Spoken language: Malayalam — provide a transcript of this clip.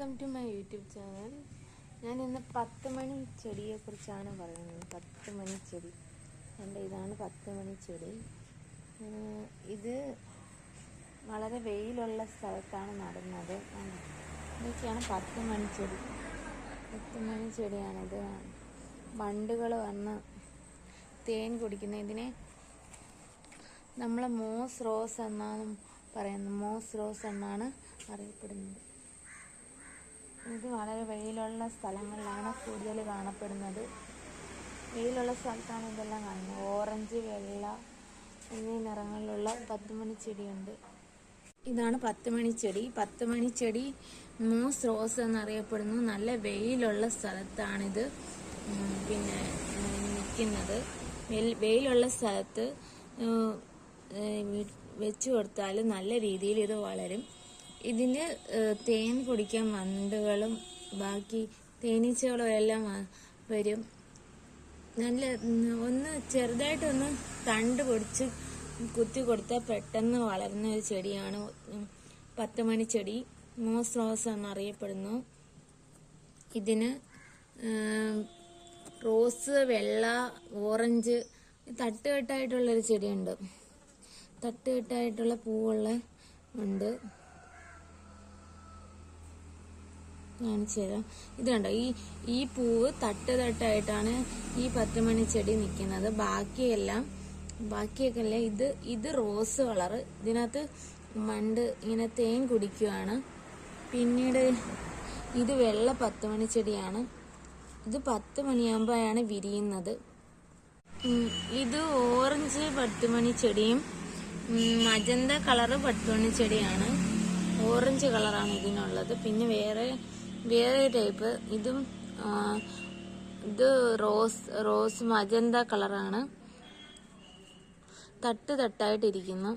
Welcome to my YouTube channel. ഞാൻ ഇന്ന് 10 മണി ചെടിയെ കുറിച്ചാണ് പറയുന്നത്. 10 മണി ചെടി, എൻ്റെ ഇതാണ് 10 മണി ചെടി. ഇത് വളരെ വെയിലുള്ള സ്ഥലത്താണ് നടുന്നത്. ഇതൊക്കെയാണ് 10 മണി ചെടി. 10 മണി ചെടിയാണിത്. വണ്ടുകൾ വന്ന് തേൻ കുടിക്കുന്ന ഇതിനെ നമ്മൾ മോസ് റോസ് എന്നാണ് പറയുന്നത്. മോസ് റോസ് എന്നാണ് അറിയപ്പെടുന്നത്. ഇത് വളരെ വെയിലുള്ള സ്ഥലങ്ങളിലാണ് കൂടുതൽ കാണപ്പെടുന്നത്. വെയിലുള്ള സ്ഥലത്താണ് ഇതെല്ലാം കാണുന്നത്. ഓറഞ്ച്, വെള്ള എന്നീ നിറങ്ങളിലുള്ള 10 മണി ചെടിയുണ്ട്. ഇതാണ് 10 മണി ചെടി. 10 മണി ചെടി മോസ് റോസ് എന്നറിയപ്പെടുന്നു. നല്ല വെയിലുള്ള സ്ഥലത്താണിത് നിൽക്കുന്നത്. വെയിലുള്ള സ്ഥലത്ത് വെച്ചു കൊടുത്താൽ നല്ല രീതിയിൽ ഇത് വളരും. ഇതിന് തേൻ കുടിക്കാൻ വണ്ടുകളും ബാക്കി തേനീച്ചകളും എല്ലാം വരും. ഒന്ന് ചെറുതായിട്ടൊന്ന് തണ്ട് പൊടിച്ച് കുത്തി കൊടുത്താൽ പെട്ടെന്ന് വളരുന്ന ഒരു ചെടിയാണ് 10 മണി ചെടി. മോസ് റോസ് എന്നറിയപ്പെടുന്നു. ഇതിന് റോസ്, വെള്ള, ഓറഞ്ച് തട്ടുകെട്ടായിട്ടുള്ളൊരു ചെടിയുണ്ട്. തട്ടുകെട്ടായിട്ടുള്ള പൂവുള്ള ഉണ്ട്. കാണിച്ചു തരാം. ഇത് കണ്ടോ, ഈ പൂവ് തട്ടായിട്ടാണ് ഈ 10 മണി ചെടി നിൽക്കുന്നത്. ബാക്കിയൊക്കെ അല്ല. ഇത് റോസ് കളറ്. ഇതിനകത്ത് വണ്ട് ഇങ്ങനെ തേൻ കുടിക്കുകയാണ്. പിന്നീട് ഇത് വെള്ള 10 മണി ചെടിയാണ്. ഇത് 10 മണിയാകുമ്പോഴാണ് വിരിയുന്നത്. ഇത് ഓറഞ്ച് 10 മണി ചെടിയും മജന്ത കളറ് 10 മണി ചെടിയാണ്. ഓറഞ്ച് കളറാണ് ഇതിനുള്ളത്. പിന്നെ വേറെ ടൈപ്പ് ഇത് റോസ് മജന്ത കളറാണ്. തട്ടായിട്ടിരിക്കുന്നു.